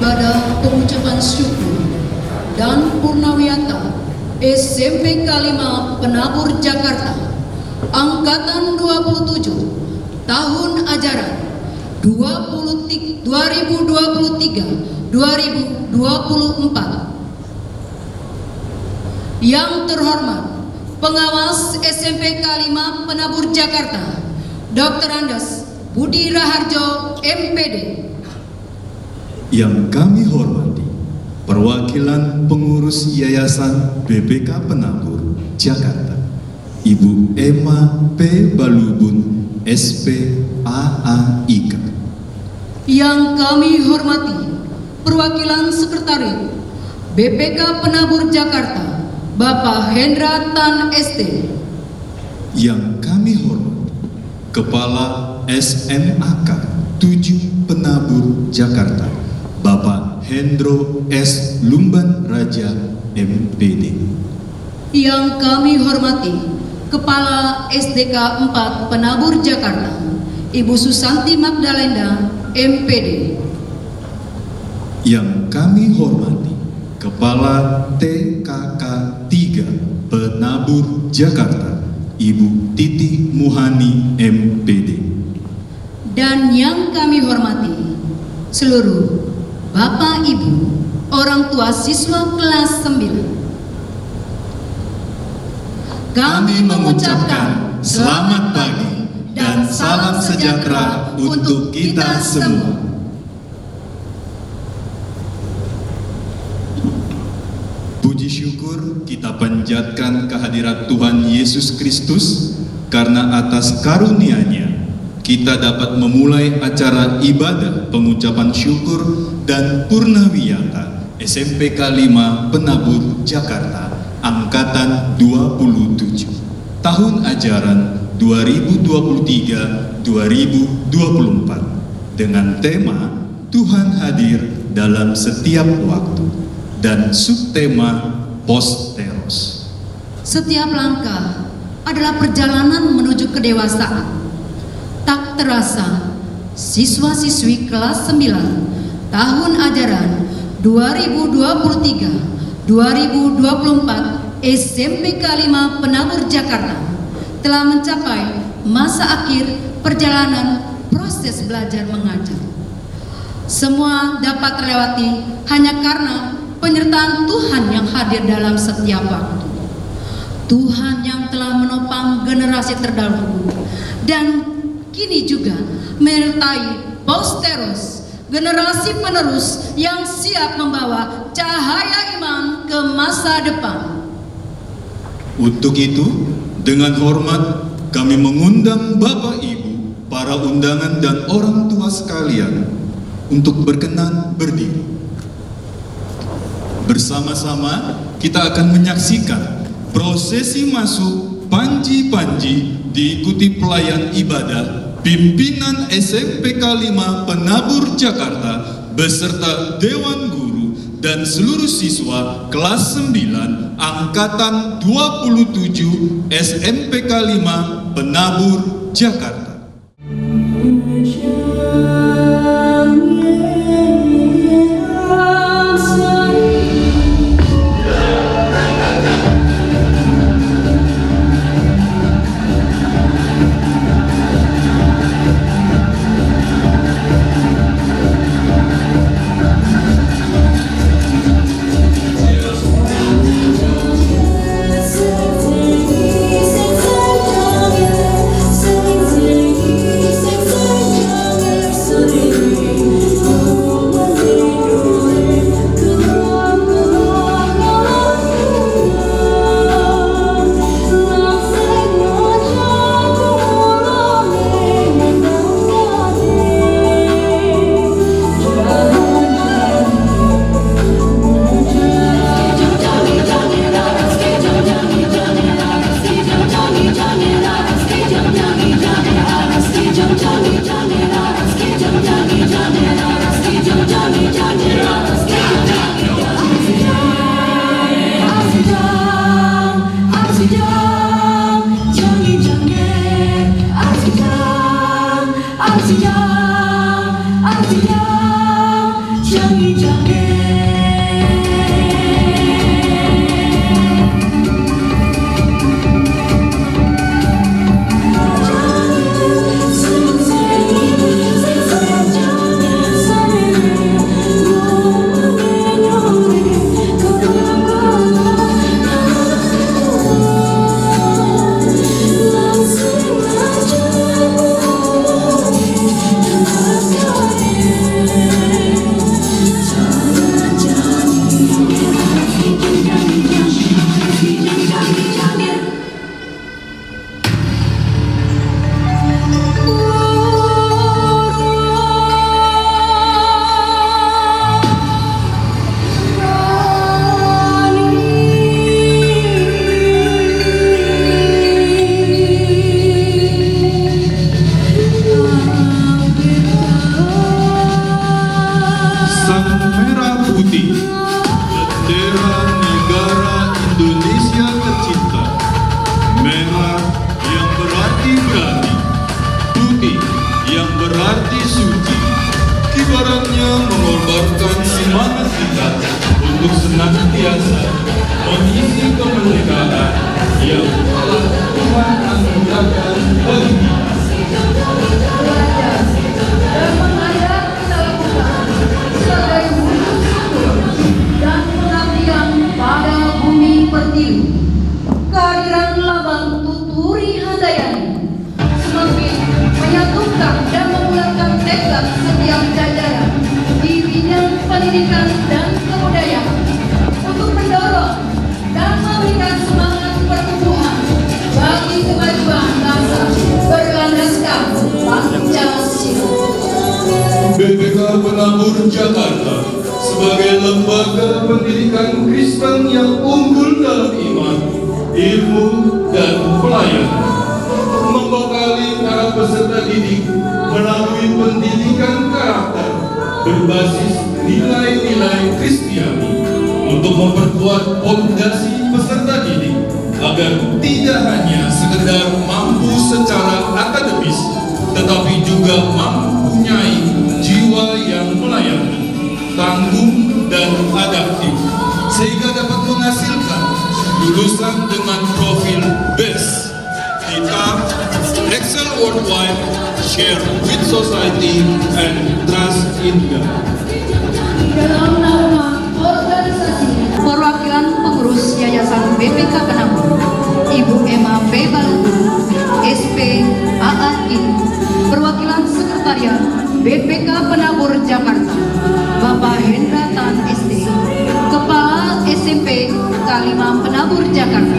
ibadah pengucapan syukur dan purnawiyata SMP K5 Penabur Jakarta Angkatan 27 tahun ajaran 2023-2024. Yang terhormat Pengawas SMP K5 Penabur Jakarta Dr. Andes Budi Raharjo MPD. Yang kami hormati perwakilan pengurus Yayasan BPK Penabur Jakarta, Ibu Emma P. Balubun SPAAIK. Yang kami hormati perwakilan Sekretariat BPK Penabur Jakarta Bapak Hendra Tan ST. Yang kami hormati Kepala SMAK 7 Penabur Jakarta Bapak Hendro S. Lumban Raja MPD. Yang kami hormati Kepala SDK 4 Penabur Jakarta Ibu Susanti Magdalena MPD. Yang kami hormati Kepala TKK 3 Penabur Jakarta Ibu Titi Muhani MPD. Dan yang kami hormati seluruh Bapak Ibu orang tua siswa kelas 9. Kami mengucapkan selamat pagi dan salam sejahtera untuk kita semua. Puji syukur kita panjatkan kehadirat Tuhan Yesus Kristus karena atas karunia-Nya kita dapat memulai acara ibadah pengucapan syukur dan purnawiyata SMP K5 Penabur Jakarta Angkatan 27 tahun ajaran 2023-2024 dengan tema Tuhan hadir dalam setiap waktu dan subtema Posteros. Setiap langkah adalah perjalanan menuju kedewasaan. Tak terasa, siswa-siswi kelas 9 tahun ajaran 2023-2024 SMP K5 Penabur Jakarta telah mencapai masa akhir perjalanan proses belajar mengajar. Semua dapat terlewati hanya karena penyertaan Tuhan yang hadir dalam setiap waktu. Tuhan yang telah menopang generasi terdahulu dan kini juga menyertai Posteros, generasi penerus yang siap membawa cahaya iman ke masa depan. Untuk itu, dengan hormat kami mengundang Bapak Ibu, para undangan dan orang tua sekalian untuk berkenan berdiri. Bersama-sama kita akan menyaksikan prosesi masuk panji-panji diikuti pelayan ibadah pimpinan SMP K5 Penabur Jakarta beserta Dewan Guru dan seluruh siswa kelas 9 Angkatan 27 SMP K5 Penabur Jakarta. Jangan untuk senantiasa mengisi kemerdekaan yang telah Tuhan anugerahkan bagi kita. Belajar dan mengajar kita lakukan sebagai wujud syukur dan pengabdian pada bumi pertiwi. Kehadiran Labang Tuturi Handayani semakin menyatukan dan memulakan tekad setiap jajaran di bidang pendidikan dan kebudayaan untuk mendorong dan memberikan semangat pertumbuhan bagi kemajuan bangsa berlandaskan Pancasila. BPK Penabur Jakarta sebagai lembaga pendidikan Kristen yang unggul dalam iman, ilmu, dan pelayanan membekali para peserta didik melalui pendidikan karakter berbasis nilai-nilai Kristiani untuk memperkuat fondasi peserta didik agar tidak hanya sekedar mampu secara akademis tetapi juga mempunyai jiwa yang melayani, tangguh dan adaptif sehingga dapat menghasilkan lulusan dengan profil BEST, kita excel worldwide, share with society and trust in God. Dalam naungan organisasi perwakilan pengurus Yayasan BPK Penabur, Ibu Emma B. Balugu, SP AAI, perwakilan sekretariat BPK Penabur Jakarta, Bapak Hendra Tan SD, Kepala SMP K5 Penabur Jakarta,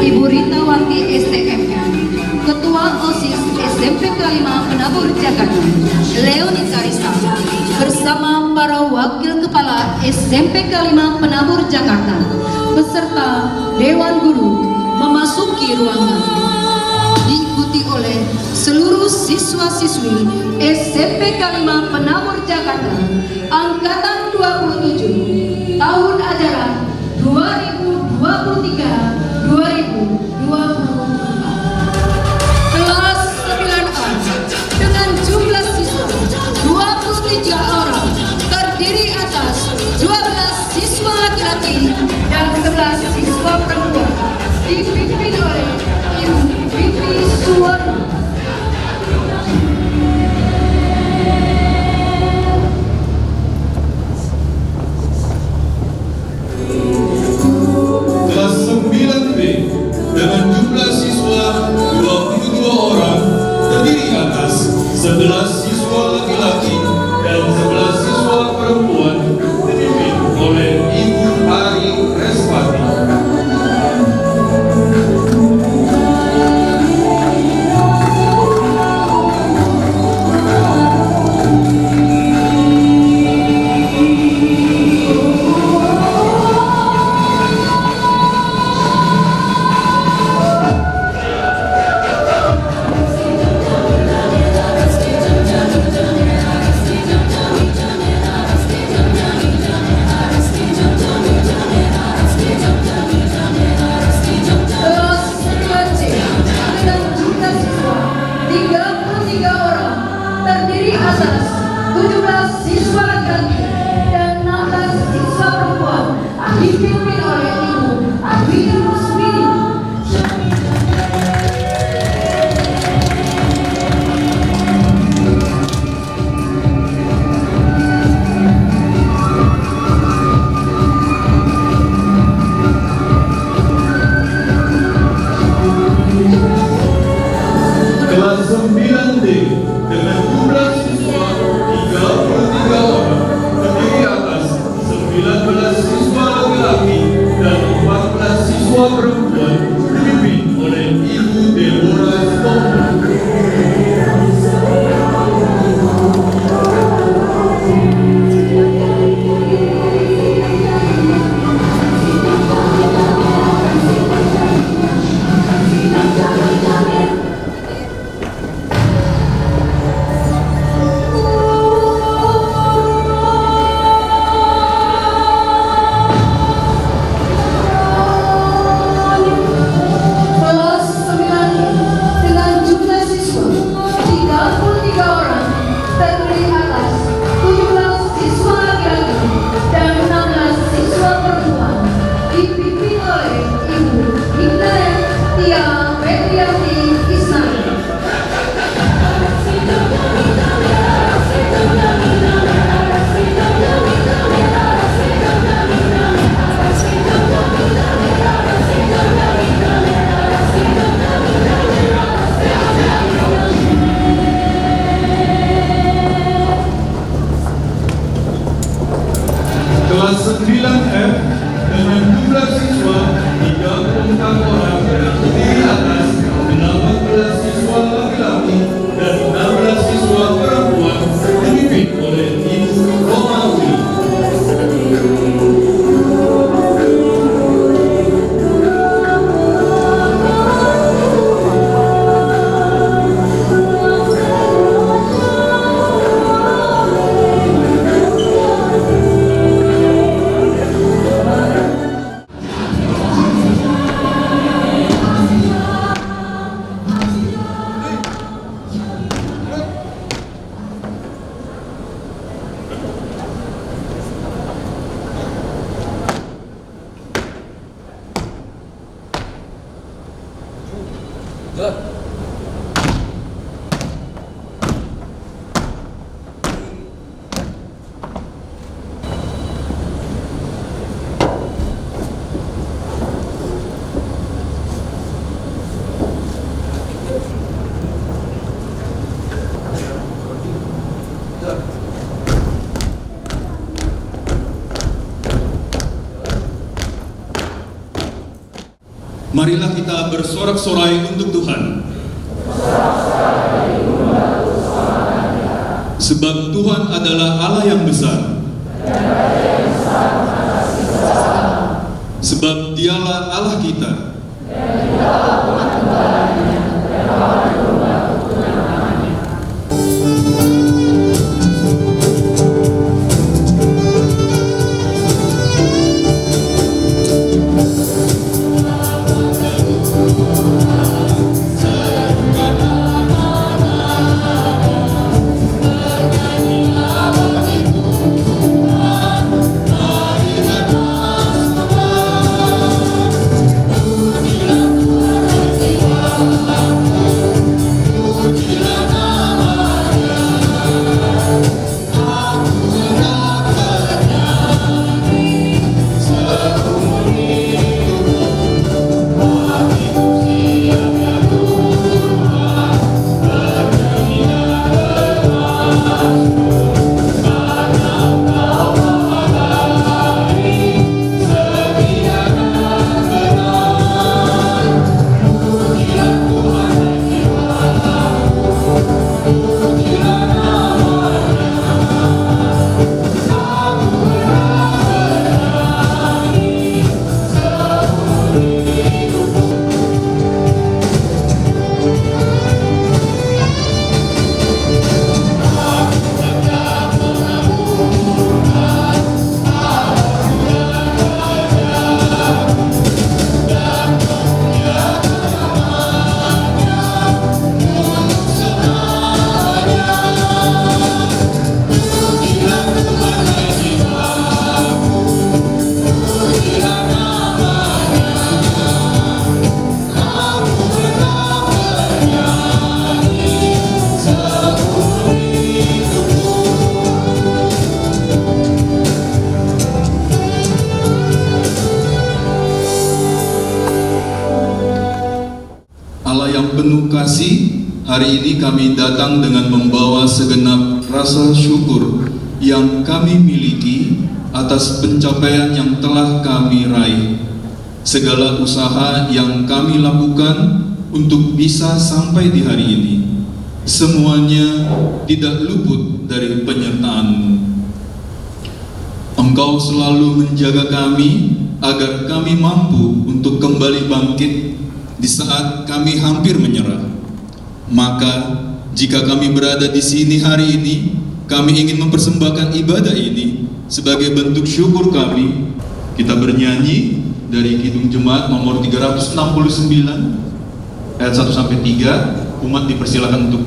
Ibu Rita Wanti STM, Ketua OSIS SMP K5 Penabur Jakarta, Leoni Karisa, bersama para wakil kepala SMP K5 Penabur Jakarta, beserta Dewan Guru memasuki ruangan. Diikuti oleh seluruh siswa-siswi SMP K5 Penabur Jakarta Angkatan 27 tahun ajaran 2023-2024. Kelas 9A dengan jumlah siswa 23 orang terdiri atas 12 siswa laki-laki dan 11 siswa perempuan dipimpin oleh Ibu Fitri Suwarno. Kelas 9B dengan jumlah siswa 22 orang terdiri atas 11 siswa laki-laki dan 11 siswa perempuan dipimpin oleh Ibu Ari Respati. Marilah kita bersorak-sorai untuk Tuhan. Sebab Tuhan adalah Allah yang besar. Sebab Dialah Allah kita. Allah yang penuh kasih, hari ini kami datang dengan membawa segenap rasa syukur yang kami miliki atas pencapaian yang telah kami raih. Segala usaha yang kami lakukan untuk bisa sampai di hari ini, semuanya tidak luput dari penyertaan-Mu. Engkau selalu menjaga kami agar kami mampu untuk kembali bangkit di saat kami hampir menyerah. Maka jika kami berada di sini hari ini, kami ingin mempersembahkan ibadah ini sebagai bentuk syukur kami. Kita bernyanyi dari Kidung Jemaat nomor 369 ayat 1 sampai 3. Umat dipersilakan untuk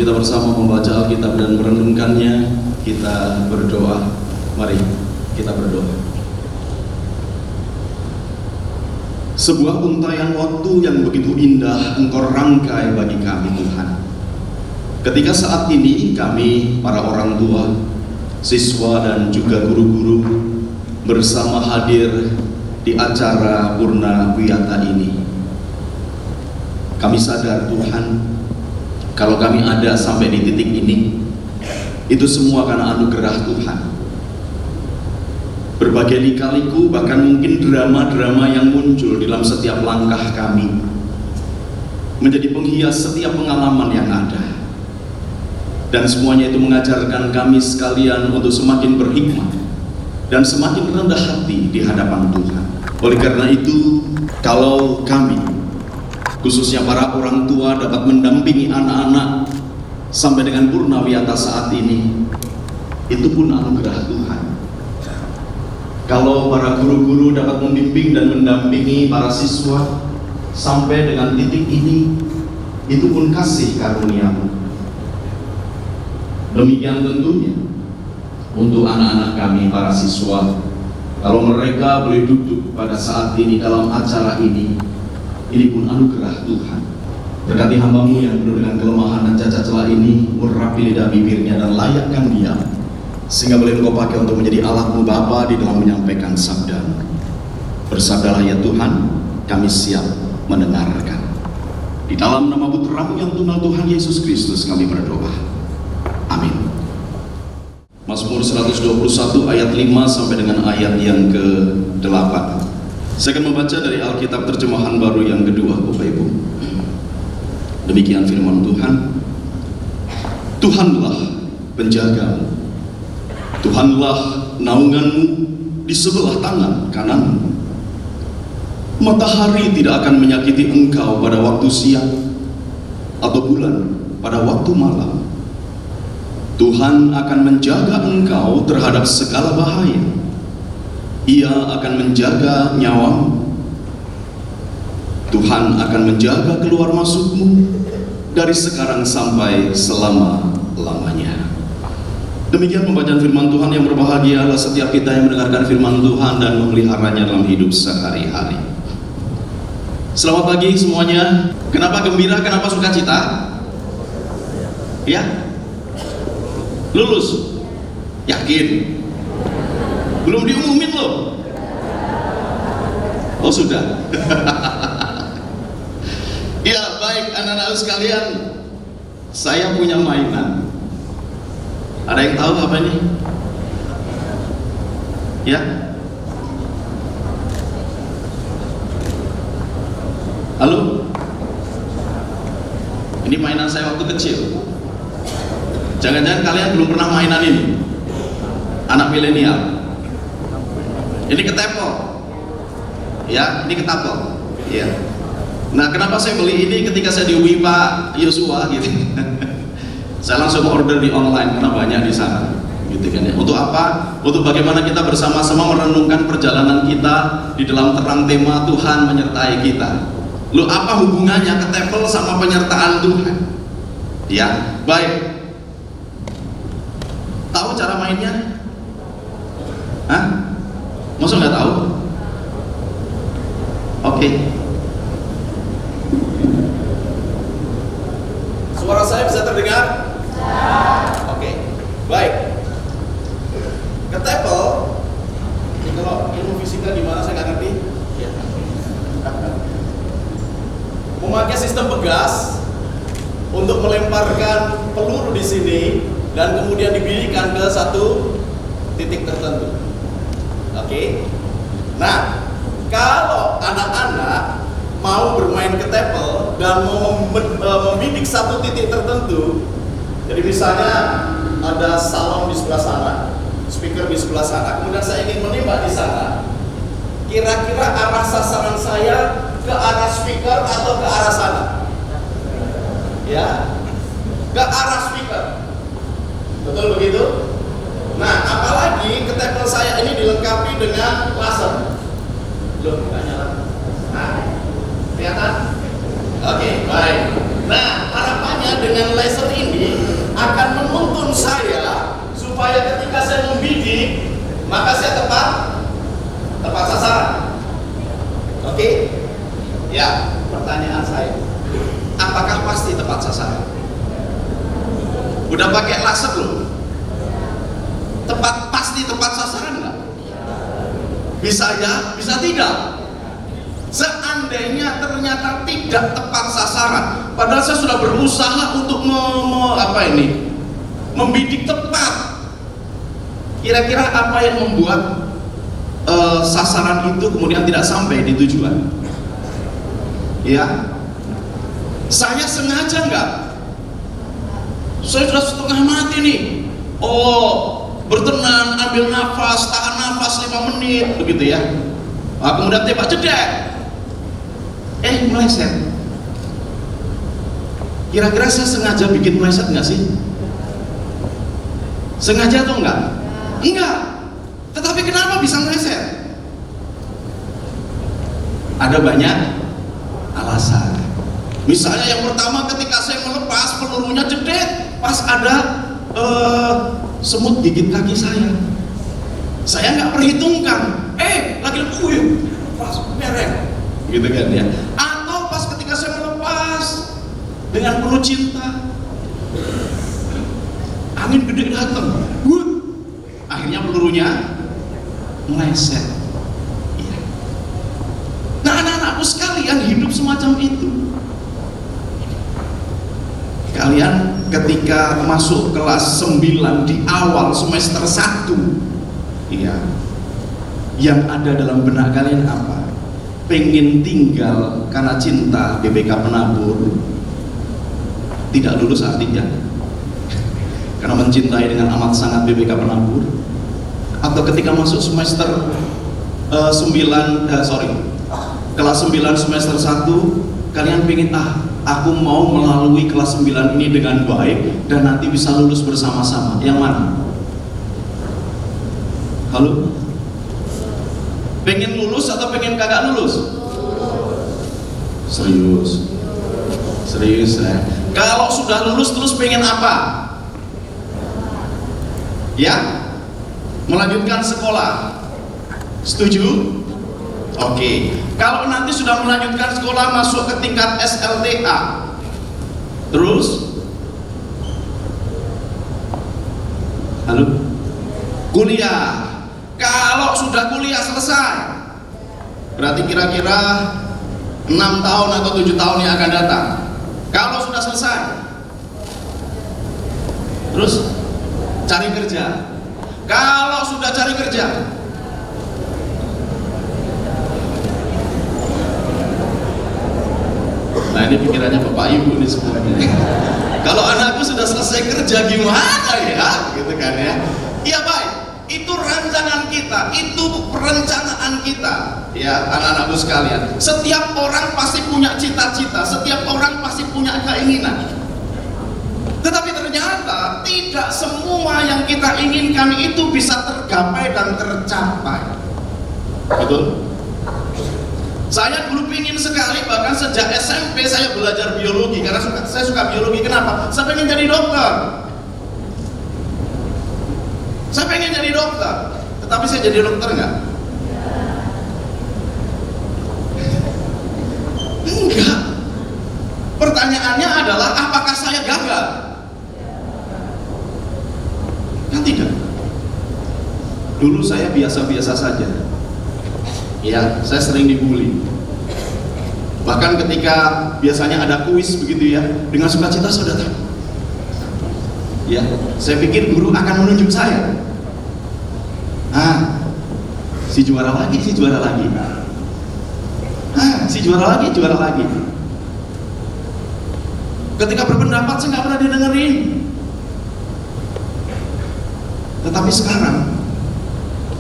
kita bersama membaca Alkitab dan merenungkannya, kita berdoa. Mari kita berdoa. Sebuah untayan waktu yang begitu indah Engkau rangkai bagi kami, Tuhan. Ketika saat ini kami, para orang tua, siswa dan juga guru-guru bersama hadir di acara Purna Wiyata ini, kami sadar, Tuhan, kalau kami ada sampai di titik ini, itu semua karena anugerah Tuhan. Berbagai lika-liku, bahkan mungkin drama-drama yang muncul dalam setiap langkah kami, menjadi penghias setiap pengalaman yang ada. Dan semuanya itu mengajarkan kami sekalian untuk semakin berhikmat dan semakin rendah hati di hadapan Tuhan. Oleh karena itu, kalau kami, khususnya para orang tua, dapat mendampingi anak-anak sampai dengan Purna Wiyata saat ini, itu pun anugerah Tuhan. Kalau para guru-guru dapat membimbing dan mendampingi para siswa sampai dengan titik ini, itu pun kasih karunia-Mu. Demikian tentunya untuk anak-anak kami, para siswa, kalau mereka boleh duduk pada saat ini dalam acara ini pun anugerah Tuhan. Berkati hamba-Mu yang penuh dengan kelemahan dan cacat celah ini, urapi lidah bibirnya dan layakkan dia, sehingga boleh Engkau pakai untuk menjadi alat-Mu Bapa di dalam menyampaikan sabda-Mu. Bersabdalah ya Tuhan, kami siap mendengarkan. Di dalam nama Putra-Mu yang tunggal Tuhan Yesus Kristus kami berdoa. Amin. Mazmur 121 ayat 5 sampai dengan ayat yang ke-8. Saya akan membaca dari Alkitab terjemahan baru yang kedua, Bapak Ibu. Demikian firman Tuhan. Tuhanlah penjagamu, Tuhanlah naunganmu di sebelah tangan kananmu. Matahari tidak akan menyakiti engkau pada waktu siang, atau bulan pada waktu malam. Tuhan akan menjaga engkau terhadap segala bahaya. Ia akan menjaga nyawamu. Tuhan akan menjaga keluar masukmu dari sekarang sampai selama-lamanya. Demikian pembacaan firman Tuhan. Yang berbahagialah setiap kita yang mendengarkan firman Tuhan dan memeliharanya dalam hidup sehari-hari. Selamat pagi semuanya. Kenapa gembira? Kenapa sukacita? Ya? Lulus? Yakin? Belum diumumin loh. Oh sudah. Ya baik anak-anak sekalian, saya punya mainan. Ada yang tahu apa ini? Ya? Halo? Ini mainan saya waktu kecil. Jangan-jangan kalian belum pernah mainan ini? Anak milenial. Ini ketapel. Ya, ini ketapel. Ya. Nah, kenapa saya beli ini ketika saya di UI Pak Yosua gitu. Saya langsung order di online karena banyak di sana. Gitu kan ya. Untuk apa? Untuk bagaimana kita bersama-sama merenungkan perjalanan kita di dalam terang tema Tuhan menyertai kita. Loh, apa hubungannya ketapel sama penyertaan Tuhan? Ya, baik. Tahu cara mainnya? Hah? Masa nggak tahu? Oke. Suara saya bisa terdengar? Oke. Baik. Ketapel, ini kalau ilmu fisika gimana saya nggak ngerti. Ya. Memakai sistem pegas untuk melemparkan peluru di sini dan kemudian dibidikan ke satu titik tertentu. Oke. Nah, kalau anak-anak mau bermain ketapel dan mau membidik satu titik tertentu, jadi misalnya ada salon di sebelah sana, speaker di sebelah sana, kemudian saya ingin menembak di sana, kira-kira arah sasaran saya ke arah speaker atau ke arah sana? Ya, ke arah speaker. Betul begitu? Nah, apalagi ketapel saya ini dilengkapi dengan laser. Belum nggak nyala. Nah, kelihatan? Oke, baik. Nah, harapannya Harapannya dengan lesson ini akan menuntun saya supaya ketika saya membidik, maka saya tepat sasaran. Oke? Ya, pertanyaan saya, apakah pasti tepat sasaran? Udah pakai laser loh. Pasti tepat sasaran nggak? Bisa ya, bisa tidak. Seandainya ternyata tidak tepat sasaran, padahal saya sudah berusaha untuk membidik tepat. Kira-kira apa yang membuat sasaran itu kemudian tidak sampai di tujuan? Ya, saya sengaja nggak? Saya sudah setengah mati nih. Bertenang, ambil nafas, tahan nafas 5 menit, begitu ya. Kemudian tembak jedek. Meleset. Kira-kira saya sengaja bikin meleset nggak sih? Sengaja atau enggak? Enggak. Tetapi kenapa bisa meleset? Ada banyak alasan. Misalnya yang pertama, ketika saya melepas, pelurunya jedek, pas ada semut gigit kaki saya. Saya nggak perhitungkan. Lagi pas merek, gitu kan ya. Atau pas ketika saya melepas dengan penuh cinta, angin gede datang, akhirnya pelurunya meleset. Iya. Nah, anak-anakku sekalian, hidup semacam itu. Kalian ketika masuk kelas 9 di awal semester 1, iya, yang ada dalam benak kalian apa? Pengen tinggal karena cinta BPK penabur, tidak lulus artinya karena mencintai dengan amat sangat BPK penabur. Atau ketika masuk semester kelas 9 semester 1, kalian pengen aku mau melalui kelas 9 ini dengan baik dan nanti bisa lulus bersama-sama. Yang mana? Halo? Pengen lulus atau pengen kagak lulus? Serius ya. Kalau sudah lulus terus pengen apa? Ya? Melanjutkan sekolah. Setuju? Oke. Kalau nanti sudah melanjutkan sekolah, masuk ke tingkat SLTA, terus kuliah. Kalau sudah kuliah selesai, berarti kira-kira 6 tahun atau 7 tahun yang akan datang. Kalau sudah selesai, terus cari kerja. Kalau sudah cari kerja, nah ini pikirannya Bapak Ibu nih semuanya. Kalau anakku sudah selesai kerja gimana ya, gitu kan ya? Iya baik, itu rancangan kita, itu perencanaan kita, ya anak-anakku sekalian. Setiap orang pasti punya cita-cita, setiap orang pasti punya keinginan. Tetapi ternyata tidak semua yang kita inginkan itu bisa tergapai dan tercapai. Betul? Saya dulu pingin sekali, bahkan sejak SMP saya belajar biologi karena saya suka biologi. Kenapa? Saya pengen jadi dokter. Saya pengen jadi dokter. Tetapi saya jadi dokter nggak? Enggak. Pertanyaannya adalah apakah saya gagal? Kan tidak. Dulu saya biasa-biasa saja. Ya, saya sering dibully. Bahkan ketika biasanya ada kuis begitu ya, dengan sukacita saya datang. Ya, saya pikir guru akan menunjuk saya. Si juara lagi, si juara lagi. Si juara lagi, juara lagi. Ketika berpendapat saya nggak pernah didengerin. Tetapi sekarang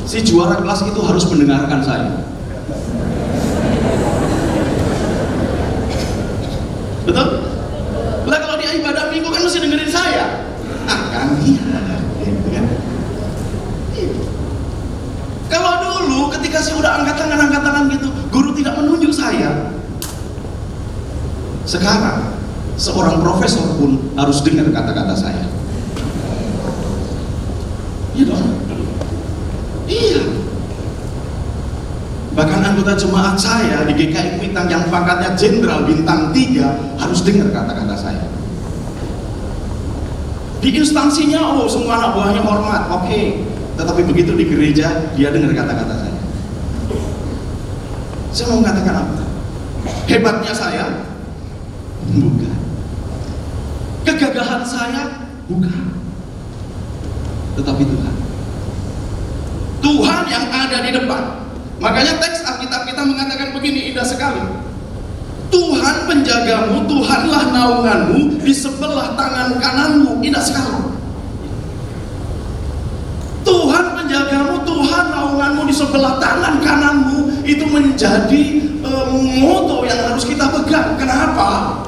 si juara kelas itu harus mendengarkan saya. Betul? Lah kalau dia ibadah minggu kan mesti dengerin saya. Kan iya. Gitu kan? Kalau dulu ketika saya udah angkat tangan gitu, guru tidak menunjuk saya. Sekarang Seorang profesor pun harus dengar kata-kata saya. Iya dong. Iya. Bahkan anggota jemaat saya di GKI Kuitang yang pangkatnya jenderal bintang 3 harus dengar kata-kata saya. Di instansinya, semua anak buahnya hormat, oke. Tetapi begitu di gereja, dia dengar kata-kata saya. Saya mau mengatakan apa? Hebatnya saya? Bukan. Kegagahan saya? Bukan. Tetapi Tuhan. Tuhan yang ada di depan. Makanya teks Alkitab kita mengatakan begini, indah sekali. Tuhan penjagamu, Tuhanlah naunganmu, di sebelah tangan kananmu. Indah sekali. Tuhan penjagamu, Tuhan naunganmu, di sebelah tangan kananmu. Itu menjadi moto yang harus kita pegang. Kenapa?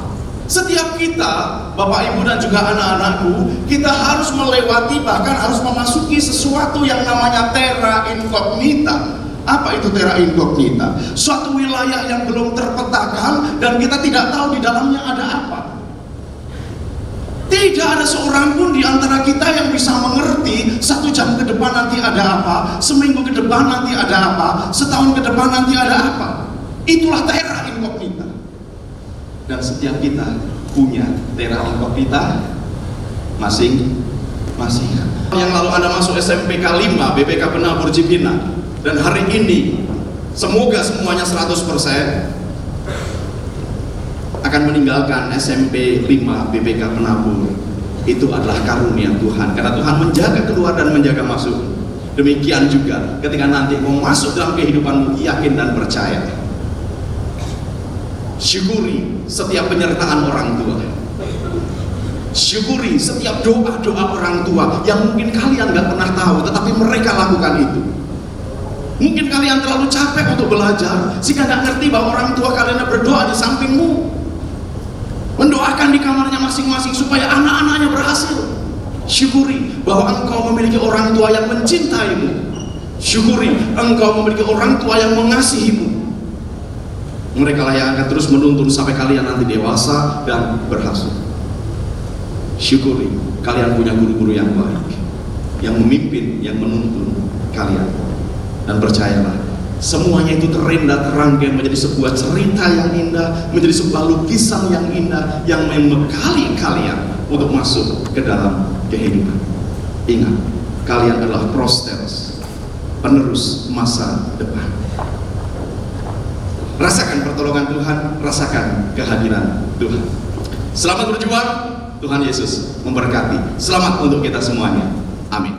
Setiap kita, Bapak Ibu dan juga anak-anakku, kita harus melewati, bahkan harus memasuki sesuatu yang namanya terra incognita. Apa itu terra incognita? Suatu wilayah yang belum terpetakan dan kita tidak tahu di dalamnya ada apa. Tidak ada seorang pun di antara kita yang bisa mengerti 1 jam ke depan nanti ada apa, seminggu ke depan nanti ada apa, setahun ke depan nanti ada apa. Itulah terra incognita. Dan setiap kita punya terra incognita masing-masing. Yang lalu Anda masuk SMPK 5 BPK Penabur Cipinang, dan hari ini semoga semuanya 100% akan meninggalkan SMP 5 BPK Penabur. Itu adalah karunia Tuhan, karena Tuhan menjaga keluar dan menjaga masuk. Demikian juga ketika nanti mau masuk dalam kehidupanmu, yakin dan percaya. Syukuri setiap penyertaan orang tua. Syukuri setiap doa-doa orang tua yang mungkin kalian gak pernah tahu, tetapi mereka lakukan itu. Mungkin kalian terlalu capek untuk belajar sehingga gak ngerti bahwa orang tua kalian berdoa di sampingmu, mendoakan di kamarnya masing-masing supaya anak-anaknya berhasil. Syukuri bahwa engkau memiliki orang tua yang mencintaimu. Syukuri engkau memiliki orang tua yang mengasihimu. Mereka lah yang akan terus menuntun sampai kalian nanti dewasa dan berhasil. Syukuri kalian punya guru-guru yang baik, yang memimpin, yang menuntun kalian. Dan percayalah, semuanya itu terindah terangkai menjadi sebuah cerita yang indah, menjadi sebuah lukisan yang indah, yang membekali kalian untuk masuk ke dalam kehidupan. Ingat, kalian adalah prostheros, penerus masa depan. Rasakan pertolongan Tuhan, rasakan kehadiran Tuhan. Selamat berjuang, Tuhan Yesus memberkati. Selamat untuk kita semuanya. Amin.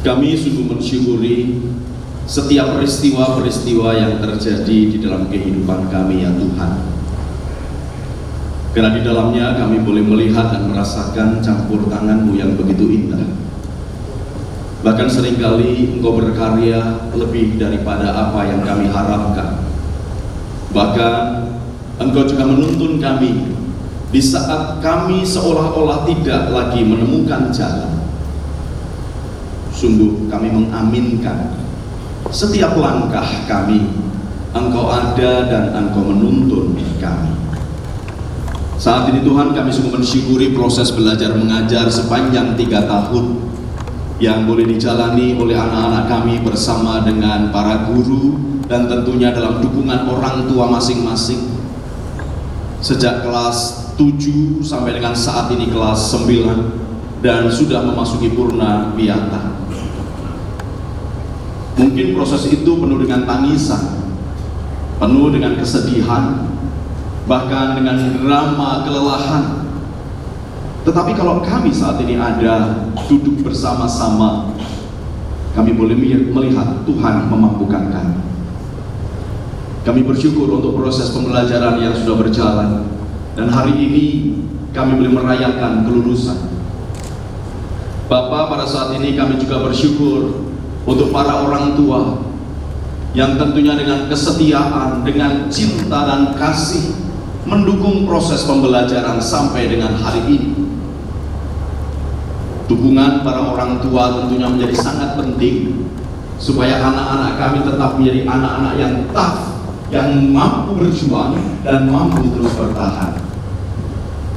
Kami sungguh mensyukuri setiap peristiwa-peristiwa yang terjadi di dalam kehidupan kami, ya Tuhan. Karena di dalamnya kami boleh melihat dan merasakan campur tangan-Mu yang begitu indah. Bahkan seringkali Engkau berkarya lebih daripada apa yang kami harapkan. Bahkan Engkau juga menuntun kami di saat kami seolah-olah tidak lagi menemukan jalan. Sungguh kami mengaminkan setiap langkah kami, Engkau ada dan Engkau menuntun kami. Saat ini Tuhan, kami sungguh mensyukuri proses belajar mengajar sepanjang 3 tahun yang boleh dijalani oleh anak-anak kami bersama dengan para guru dan tentunya dalam dukungan orang tua masing-masing. Sejak kelas 7 sampai dengan saat ini kelas 9 dan sudah memasuki purna wiyata. Mungkin proses itu penuh dengan tangisan, penuh dengan kesedihan, bahkan dengan drama kelelahan. Tetapi kalau kami saat ini ada duduk bersama-sama, kami boleh melihat Tuhan memampukan kami. Kami bersyukur untuk proses pembelajaran yang sudah berjalan, dan hari ini kami boleh merayakan kelulusan. Bapa, pada saat ini kami juga bersyukur untuk para orang tua yang tentunya dengan kesetiaan, dengan cinta dan kasih mendukung proses pembelajaran sampai dengan hari ini. Dukungan para orang tua tentunya menjadi sangat penting supaya anak-anak kami tetap menjadi anak-anak yang tough, yang mampu berjuang dan mampu terus bertahan.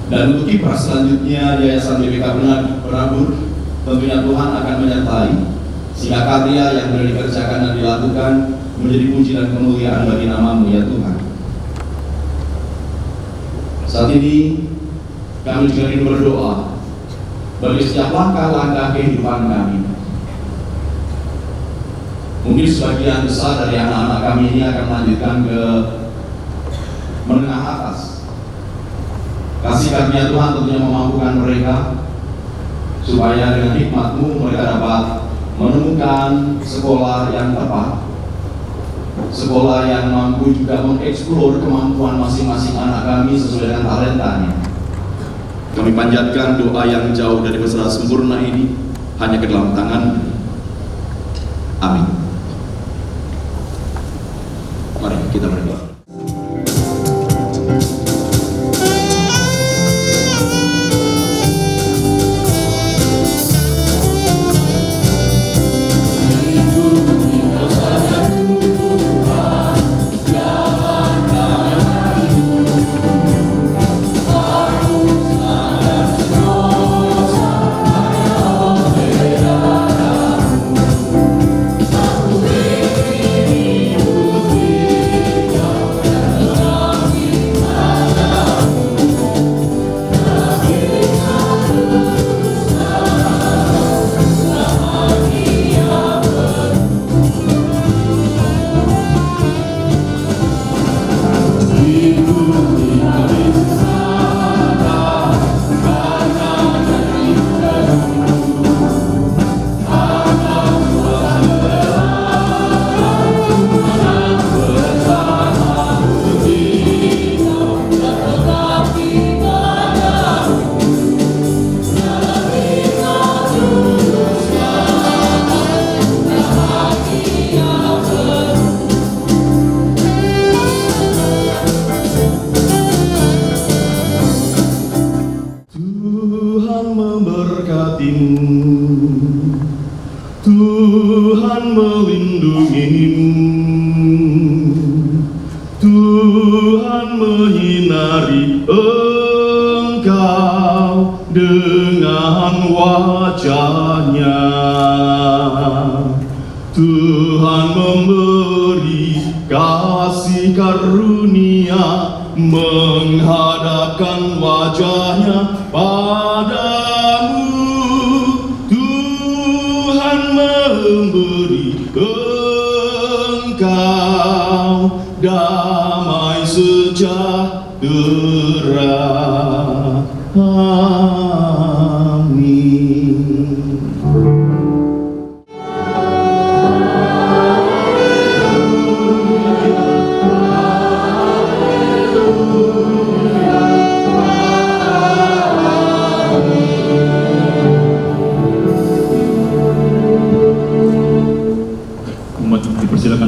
Dan untuk kiprah selanjutnya Yayasan BPK Penabur, tentunya Tuhan akan menyertai sehingga karya yang sudah dikerjakan dan dilakukan menjadi puji dan kemuliaan bagi nama-Mu, ya Tuhan. Saat ini kami juga ingin berdoa bagi setiap langkah-langkah kehidupan kami. Mungkin sebagian besar dari anak-anak kami ini akan melanjutkan ke menengah atas. Kasih karunia Tuhan tentunya memampukan mereka supaya dengan hikmat-Mu mereka dapat menemukan sekolah yang tepat, sekolah yang mampu juga mengeksplor kemampuan masing-masing anak kami sesuai dengan talentanya. Kami panjatkan doa yang jauh dari beserta sempurna ini hanya ke dalam tangan. Amin. Mari kita berdoa. Tuhan melindungimu, Tuhan menyinari engkau dengan wajah-Nya. Tuhan memberi kasih karunia, menghadapkan wajah-Nya padamu. Tuhan memberi engkau damai sejahtera. Amin.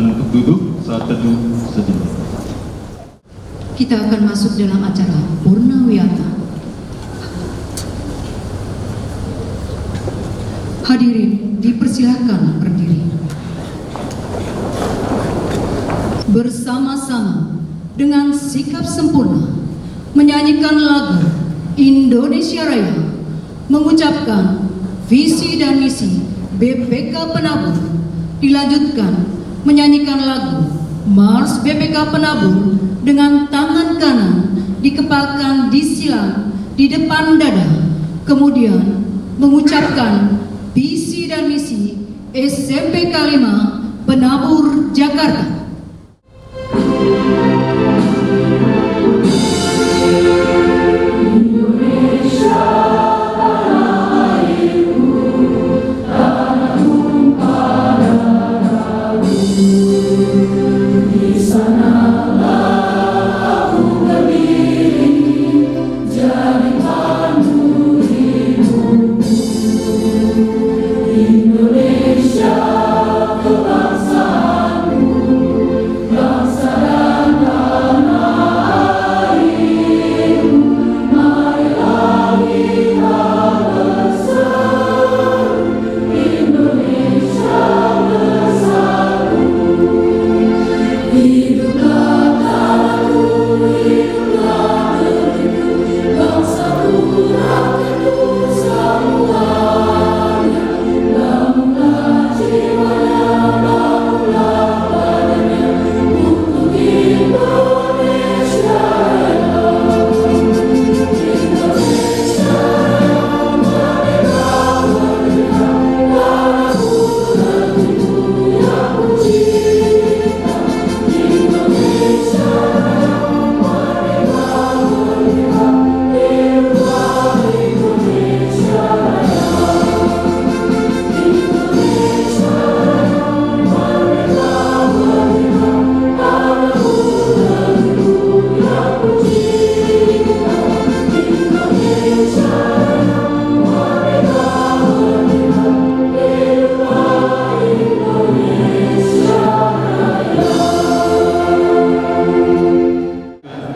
Silakan untuk duduk saat teduh sejenak. Kita akan masuk dalam acara Purnawiyata. Hadirin dipersilahkan berdiri. Bersama-sama dengan sikap sempurna menyanyikan lagu Indonesia Raya, mengucapkan visi dan misi BPK Penabur, dilanjutkan menyanyikan lagu Mars BPK Penabur dengan tangan kanan dikepalkan disilang di depan dada, kemudian mengucapkan visi dan misi SMPK 5 Penabur Jakarta.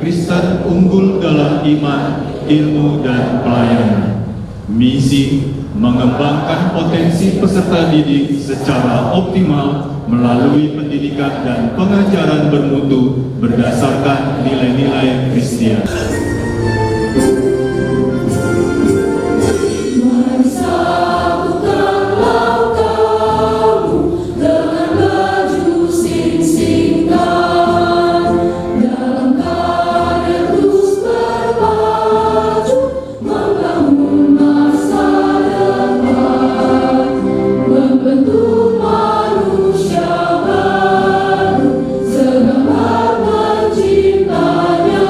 Kristen unggul dalam iman, ilmu, dan pelayanan. Misi mengembangkan potensi peserta didik secara optimal melalui pendidikan dan pengajaran bermutu berdasarkan nilai-nilai Kristen. Mencintanya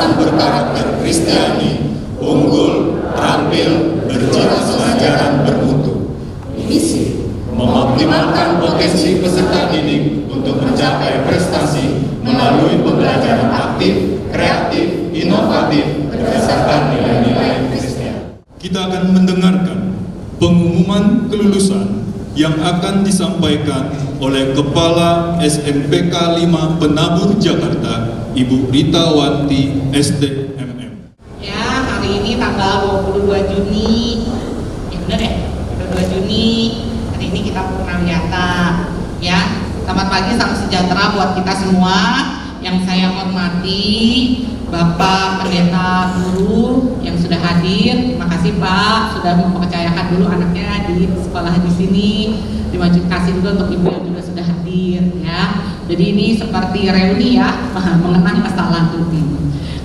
lulusan berkarakter Kristiani, unggul, terampil, berjiwa pelajaran bermutu. Misi mengoptimalkan potensi peserta didik untuk mencapai prestasi melalui pembelajaran aktif, kreatif, inovatif berdasarkan nilai-nilai Kristen. Kita akan mendengarkan pengumuman kelulusan yang akan disampaikan oleh Kepala SMPK 5 Penabur Jakarta, Ibu Rita Wanti, STMM. Ya, hari ini tanggal 22 Juni. Ya bener ya? 22 Juni. Hari ini kita purnawiyata. Ya, selamat pagi, salam sejahtera buat kita semua. Yang saya hormati Bapak Pendeta Guru yang sudah hadir. Terima kasih Pak sudah mempercayakan dulu anaknya di sekolah di sini. Terima kasih juga untuk Ibu yang juga sudah hadir ya. Jadi ini seperti reuni ya, mengenang masa lalu.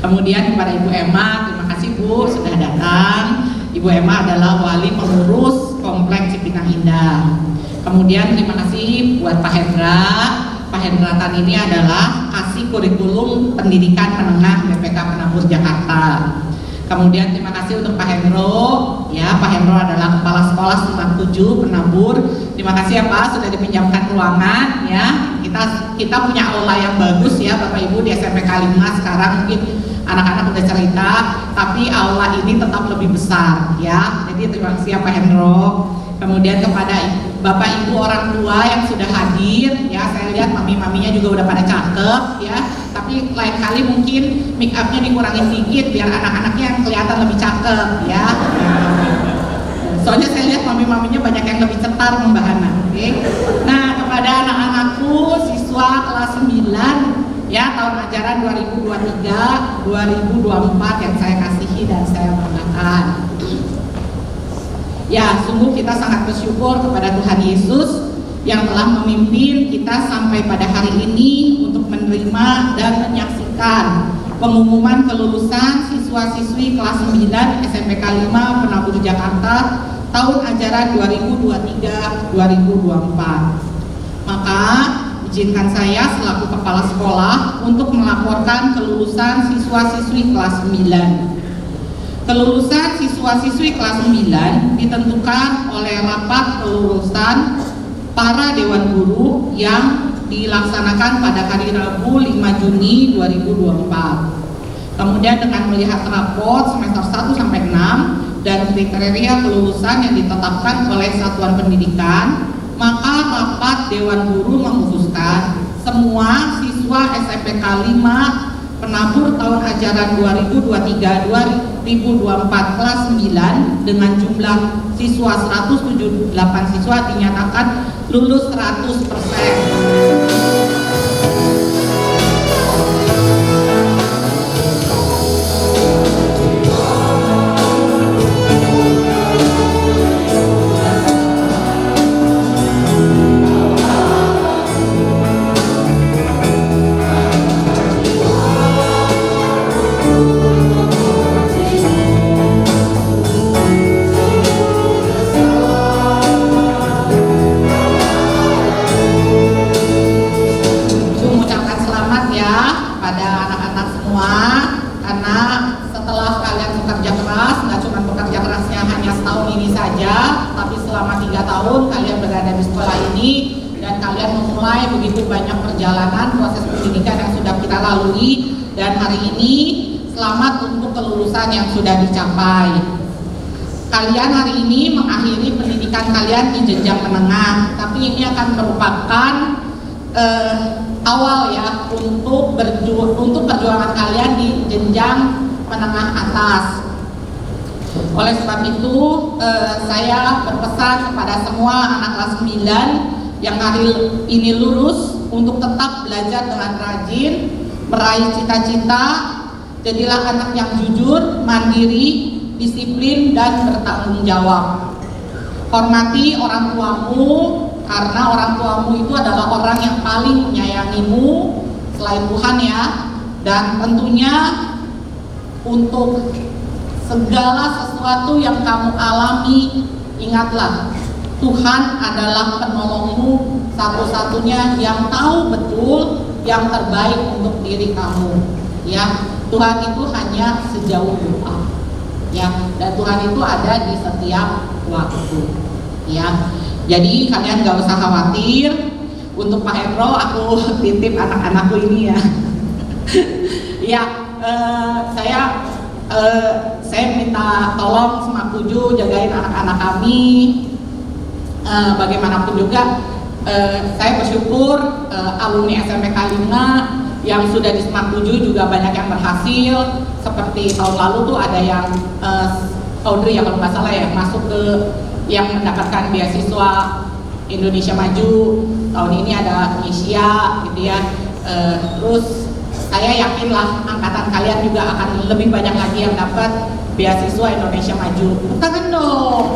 Kemudian kepada Ibu Emma, terima kasih Bu sudah datang. Ibu Emma adalah wali pengurus Kompleks Cipinang Indah. Kemudian terima kasih buat Pak Hendra. Pak Hendra Tan ini adalah kasih kurikulum pendidikan menengah BPK Penabur Jakarta. Kemudian terima kasih untuk Pak Hendro, ya Pak Hendro adalah kepala sekolah 97 Penabur. Terima kasih ya Pak sudah dipinjamkan ruangan ya. Kita punya aula yang bagus ya Bapak Ibu di SMPK 5 sekarang mungkin anak-anak udah cerita, tapi aula ini tetap lebih besar ya. Jadi terima kasih ya Pak Hendro. Kemudian kepada Bapak Ibu orang tua yang sudah hadir ya, saya lihat mami-maminya juga udah pada cakep ya. Tapi lain kali mungkin make upnya dikurangin dikit biar anak-anaknya yang kelihatan lebih cakep ya. Soalnya saya lihat mami-maminya banyak yang lebih cetar membahana. Okay? Nah, kepada anak-anakku siswa kelas 9 ya tahun ajaran 2023-2024 yang saya kasihi dan saya banggakan. Ya, sungguh kita sangat bersyukur kepada Tuhan Yesus yang telah memimpin kita sampai pada hari ini untuk menerima dan menyaksikan pengumuman kelulusan siswa-siswi kelas 9 SMPK 5 Penabur Jakarta tahun ajaran 2023-2024. Maka izinkan saya selaku kepala sekolah untuk melaporkan kelulusan siswa-siswi kelas 9. Kelulusan siswa-siswi kelas 9 ditentukan oleh rapat kelulusan para Dewan Guru yang dilaksanakan pada hari Rabu 5 Juni 2024. Kemudian dengan melihat raport semester 1 sampai 6 dan kriteria kelulusan yang ditetapkan oleh satuan pendidikan, maka rapat Dewan Guru memutuskan semua siswa SMPK 5 Penabur tahun ajaran 2023-2024 kelas 9 dengan jumlah siswa 178 siswa dinyatakan lulus 100%. Proses pendidikan yang sudah kita lalui dan hari ini selamat untuk kelulusan yang sudah dicapai. Kalian hari ini mengakhiri pendidikan kalian di jenjang menengah, tapi ini akan merupakan awal ya untuk perjuangan kalian di jenjang menengah atas. Oleh sebab itu saya berpesan kepada semua anak kelas 9 yang hari ini lulus untuk tetap belajar dengan rajin, meraih cita-cita, jadilah anak yang jujur, mandiri, disiplin, dan bertanggung jawab. Hormati orang tuamu, karena orang tuamu itu adalah orang yang paling menyayangimu selain Tuhan ya. Dan tentunya untuk segala sesuatu yang kamu alami, ingatlah Tuhan adalah penolongmu satu-satunya yang tahu betul yang terbaik untuk diri kamu ya. Tuhan itu hanya sejauh doa, ya. Dan Tuhan itu ada di setiap waktu, ya. Jadi kalian gak usah khawatir. Untuk Pak Hendro, aku titip anak-anakku ini ya. Ya, saya minta tolong Semak 7 jagain anak-anak kami. Bagaimanapun juga, saya bersyukur alumni SMPK 5 yang sudah di Semak 7 juga banyak yang berhasil. Seperti tahun lalu tuh ada yang Audrey ya kalau nggak salah ya, masuk ke yang mendapatkan beasiswa Indonesia Maju. Tahun ini ada Asia gitu ya. Terus saya yakinlah angkatan kalian juga akan lebih banyak lagi yang dapat beasiswa Indonesia Maju. Tangan dong.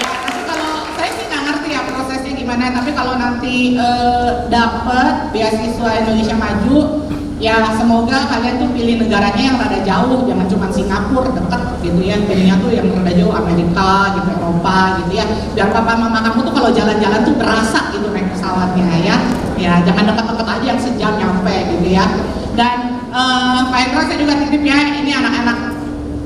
Ya nanti kalau saya sih nggak ngerti ya prosesnya gimana, tapi kalau nanti dapat beasiswa Indonesia Maju, ya semoga kalian tuh pilih negaranya yang rada jauh, jangan cuma Singapura deket gitu ya, pilihnya tuh yang rada jauh, Amerika gitu, Eropa gitu ya, biar papa mama kamu tuh kalau jalan-jalan tuh berasa gitu naik pesawatnya ya jangan deket-deket aja yang sejam nyampe gitu ya. Dan Pak Hendro saya juga titip ya, ini anak-anak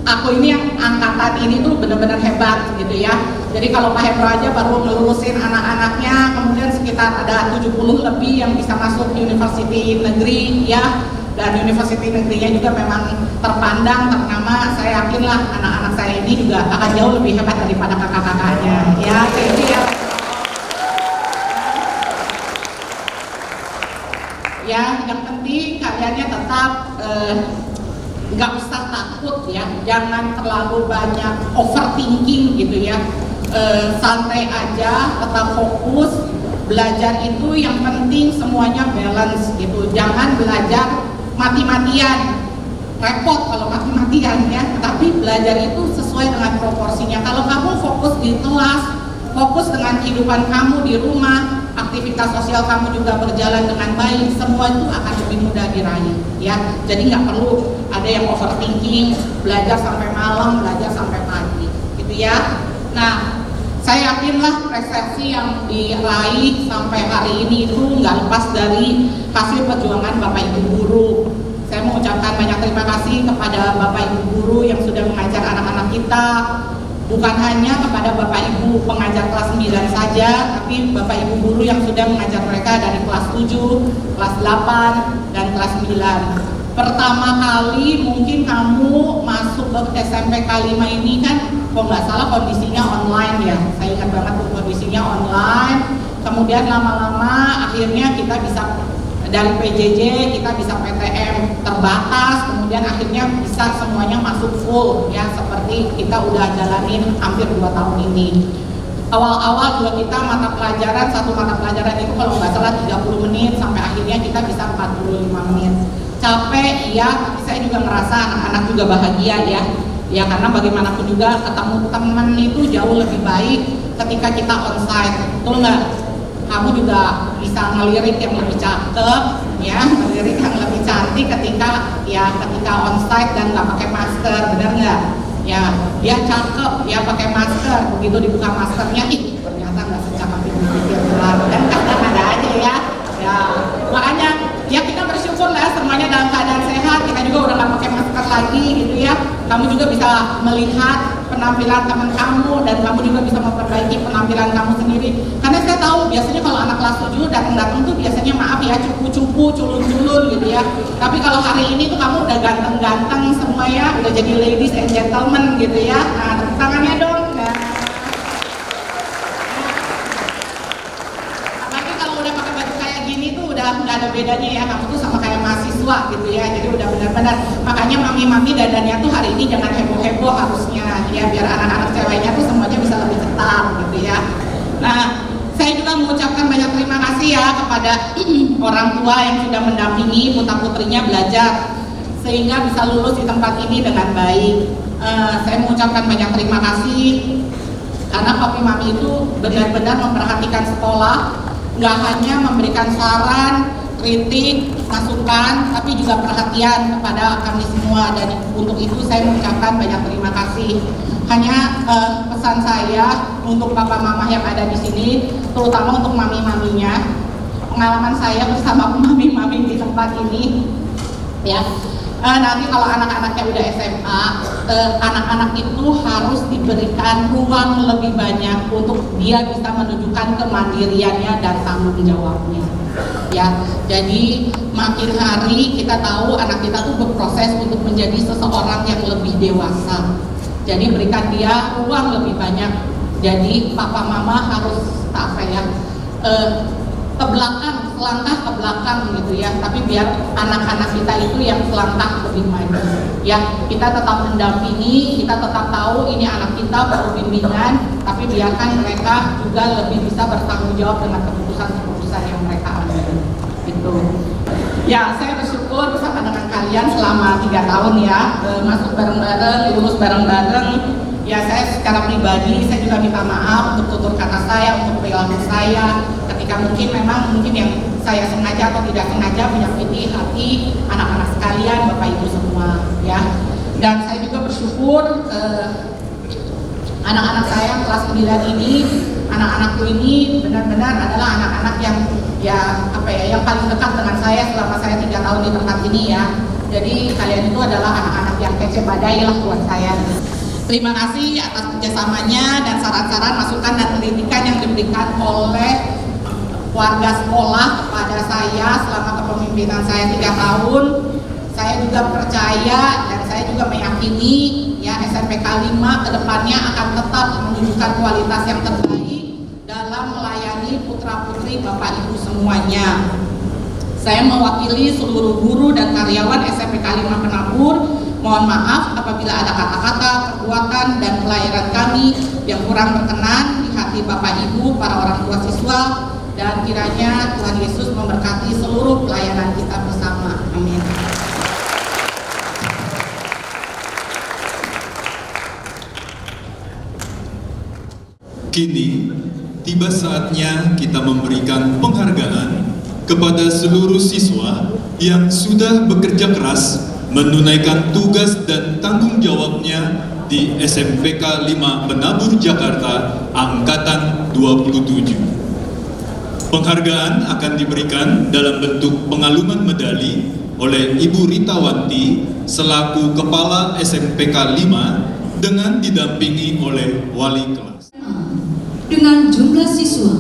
aku ini yang angkatan ini tuh benar-benar hebat gitu ya. Jadi kalau Pak Hendro aja baru ngelulusin anak-anaknya, kemudian sekitar ada 70 lebih yang bisa masuk university negeri ya. Dan university negerinya juga memang terpandang, ternama. Saya yakinlah anak-anak saya ini juga akan jauh lebih hebat daripada kakak-kakaknya ya. Jadi ya yang penting kaliannya tetap nggak usah takut ya, jangan terlalu banyak overthinking gitu ya. Santai aja, tetap fokus. Belajar itu yang penting semuanya balance gitu. Jangan belajar mati-matian, repot kalau mati-matian ya. Tapi belajar itu sesuai dengan proporsinya. Kalau kamu fokus di kelas, fokus dengan kehidupan kamu di rumah, aktivitas sosial kamu juga berjalan dengan baik, semua itu akan lebih mudah diraih ya. Jadi nggak perlu ada yang overthinking, belajar sampai malam, belajar sampai pagi gitu ya. Nah, saya yakinlah prestasi yang diraih sampai hari ini itu nggak lepas dari hasil perjuangan Bapak Ibu guru. Saya mengucapkan banyak terima kasih kepada Bapak Ibu guru yang sudah mengajar anak-anak kita. Bukan hanya kepada Bapak Ibu pengajar kelas 9 saja, tapi Bapak Ibu guru yang sudah mengajar mereka dari kelas 7, kelas 8, dan kelas 9. Pertama kali mungkin kamu masuk ke SMPK 5 ini kan, kalau nggak salah kondisinya online ya. Saya ingat banget tuh kondisinya online. Kemudian lama-lama akhirnya kita bisa dari PJJ, kita bisa PTM terbatas, kemudian akhirnya bisa semuanya masuk full ya, seperti kita udah jalanin hampir 2 tahun ini. Awal-awal juga kita satu mata pelajaran itu kalau nggak salah 30 menit, sampai akhirnya kita bisa 45 menit. Capek iya, tapi saya juga ngerasa anak-anak juga bahagia ya, karena bagaimanapun juga ketemu teman itu jauh lebih baik ketika kita onsite, betul nggak? Kamu juga bisa ngelirik yang lebih cakep ya, ngelirik yang lebih cantik ketika onsite dan nggak pakai masker, benar nggak? Ya, dia cakep ya pakai masker, begitu dibuka maskernya, ternyata nggak secakep yang dipikir dan kadang ada aja ya. Makanya ya kita bersyukur lah semuanya dalam keadaan sehat, kita juga udah nggak pakai masker lagi gitu ya. Kamu juga bisa melihat penampilan teman kamu dan kamu juga bisa memperbaiki penampilan kamu sendiri. Karena saya tahu biasanya kalau anak kelas 7 datang tuh biasanya maaf ya cupu-cupu, culun-culun gitu ya. Tapi kalau hari ini tuh kamu udah ganteng-ganteng semua ya, udah jadi ladies and gentlemen gitu ya. Nah, tepuk tangannya dong. Nah. Apalagi kalau udah pakai baju kayak gini tuh udah nggak ada bedanya ya, kamu tuh sama kayak mahasiswa gitu ya. Jadi udah benar-benar, makanya mami-mami dandannya tuh hari ini jangan heboh-heboh harusnya ya, biar anak-anak ceweknya tuh semuanya bisa lebih ketat gitu ya. Nah, saya juga mengucapkan banyak terima kasih ya kepada orang tua yang sudah mendampingi putra-putrinya belajar sehingga bisa lulus di tempat ini dengan baik. Saya mengucapkan banyak terima kasih karena papi mami itu benar-benar memperhatikan sekolah, nggak hanya memberikan saran, kritik, masukan, tapi juga perhatian kepada kami semua, dan untuk itu saya mengucapkan banyak terima kasih. Hanya pesan saya untuk papa mama yang ada di sini, terutama untuk mami-maminya, pengalaman saya bersama mami-mami di tempat ini, ya. Nanti kalau anak-anaknya udah SMA, anak-anak itu harus diberikan ruang lebih banyak untuk dia bisa menunjukkan kemandiriannya dan tanggung jawabnya. Ya, jadi makin hari kita tahu anak kita tuh berproses untuk menjadi seseorang yang lebih dewasa. Jadi berikan dia ruang lebih banyak. Jadi papa mama harus ke belakang, selangkah ke belakang gitu ya. Tapi biar anak-anak kita itu yang selangkah lebih maju. Ya, kita tetap mendampingi, kita tetap tahu ini anak kita perlu bimbingan, tapi biarkan mereka juga lebih bisa bertanggung jawab dengan keputusan-keputusan yang mereka ambil. Gitu. Ya, saya bersyukur bersama dengan kalian selama 3 tahun ya, masuk bareng-bareng, lulus bareng-bareng. Ya, saya secara pribadi saya juga minta maaf untuk tutur kata saya, untuk perilaku saya, ketika mungkin yang saya sengaja atau tidak sengaja menyakiti hati anak-anak sekalian, Bapak Ibu semua, ya. Dan saya juga bersyukur anak-anak saya kelas 9 ini, anak-anakku ini benar-benar adalah anak-anak yang yang paling dekat dengan saya selama saya 3 tahun di tempat ini ya. Jadi kalian itu adalah anak-anak yang kece badai lah buat saya. Terima kasih atas kerjasamanya dan saran-saran, masukan dan kritikan yang diberikan oleh warga sekolah kepada saya selama kepemimpinan saya 3 tahun. Saya juga percaya dan saya juga meyakini ya SMPK 5 kedepannya akan tetap menunjukkan kualitas yang terbaik dalam melayani putra-putri Bapak Ibu semuanya. Saya mewakili seluruh guru dan karyawan SMPK 5 Penabur. Mohon maaf apabila ada kata-kata, perbuatan, dan pelayanan kami yang kurang berkenan di hati Bapak Ibu, para orang tua siswa, dan kiranya Tuhan Yesus memberkati seluruh pelayanan kita bersama. Amin. Kini, tiba saatnya kita memberikan penghargaan kepada seluruh siswa yang sudah bekerja keras menunaikan tugas dan tanggung jawabnya di SMPK 5 Penabur Jakarta Angkatan 27. Penghargaan akan diberikan dalam bentuk pengaluman medali oleh Ibu Ritawanti selaku Kepala SMPK 5 dengan didampingi oleh wali kelas. Dengan jumlah siswa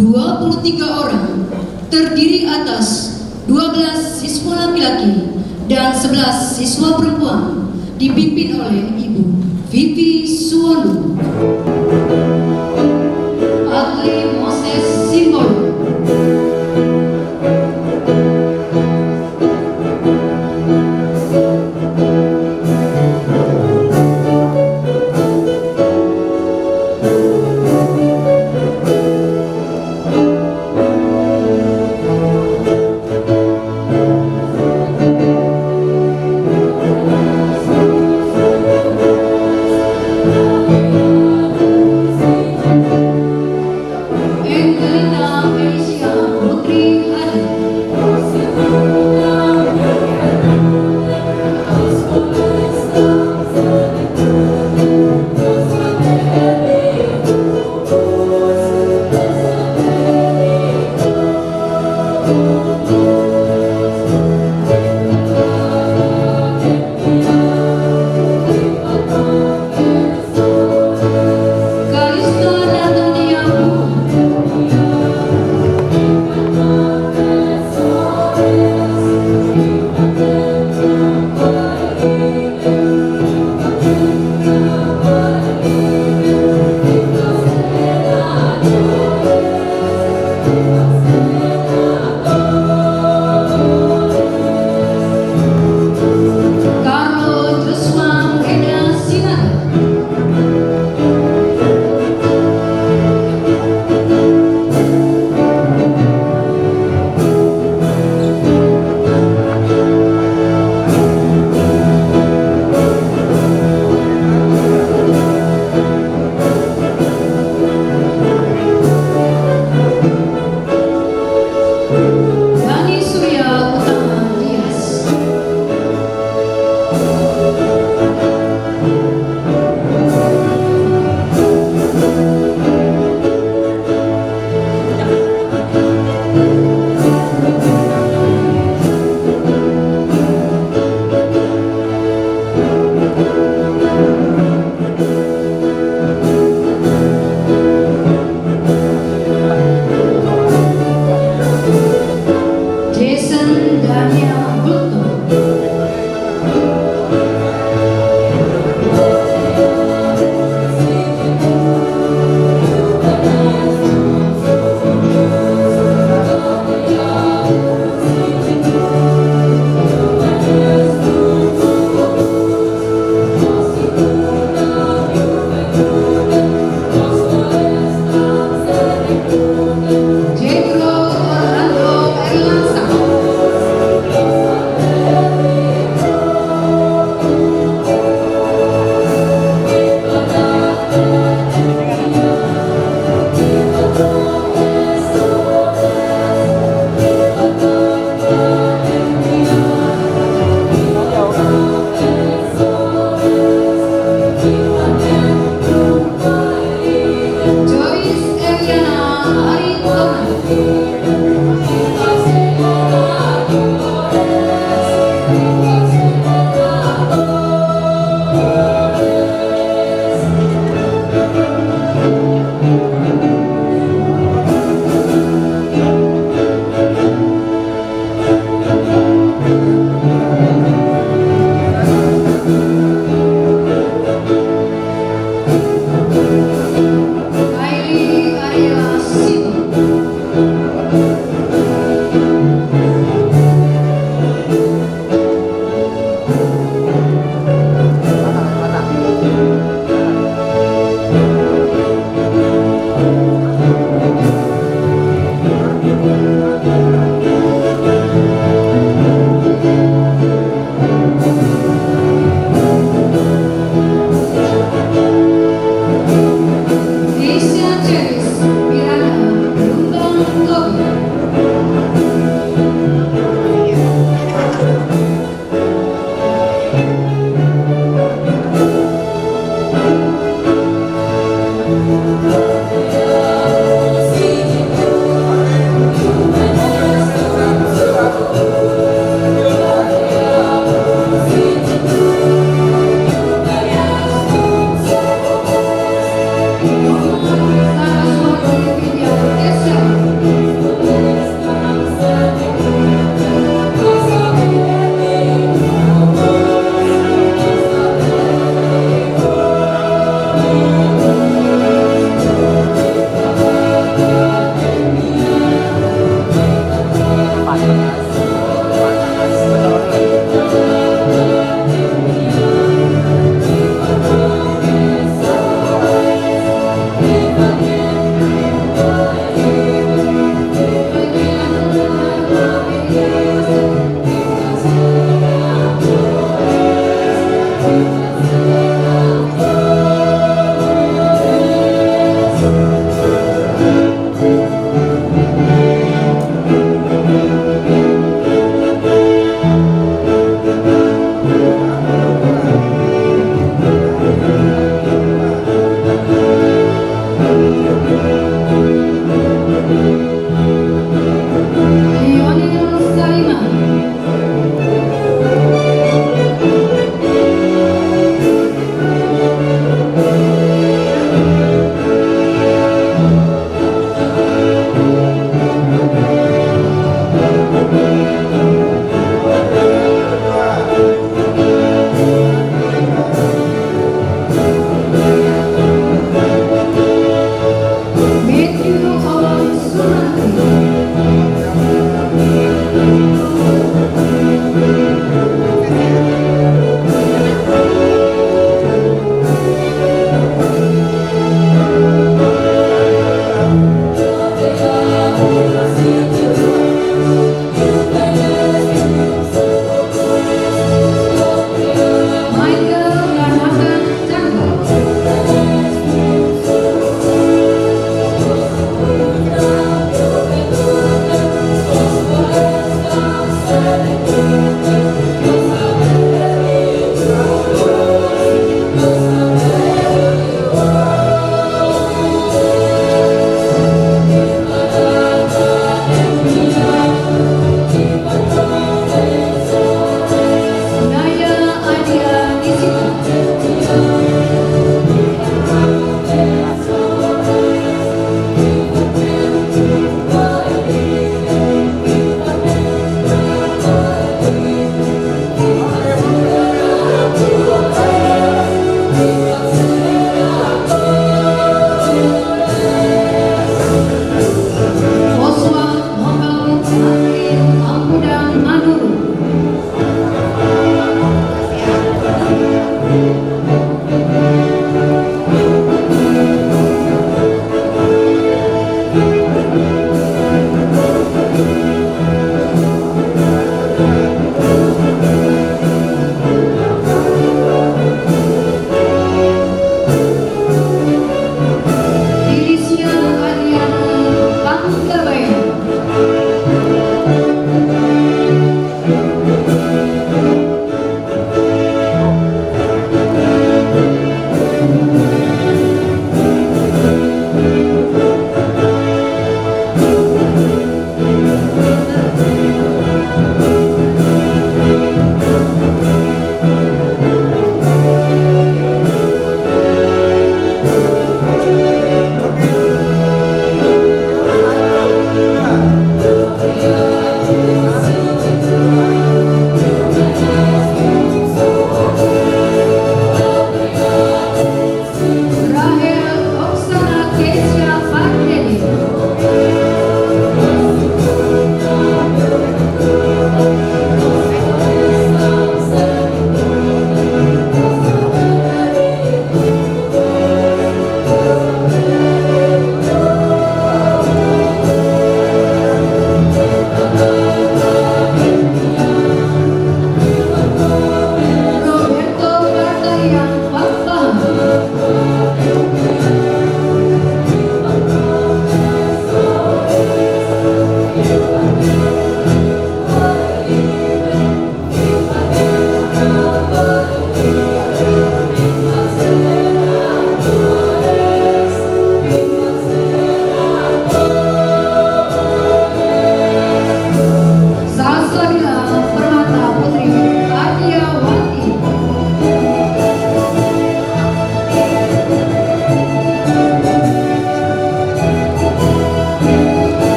23 orang, terdiri atas 12 siswa laki-laki dan 11 siswa perempuan, dipimpin oleh Ibu Vivi Suwono, Ahli Moses Simbol,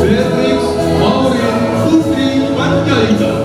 Beatrix Maureen Putri Panjaitan.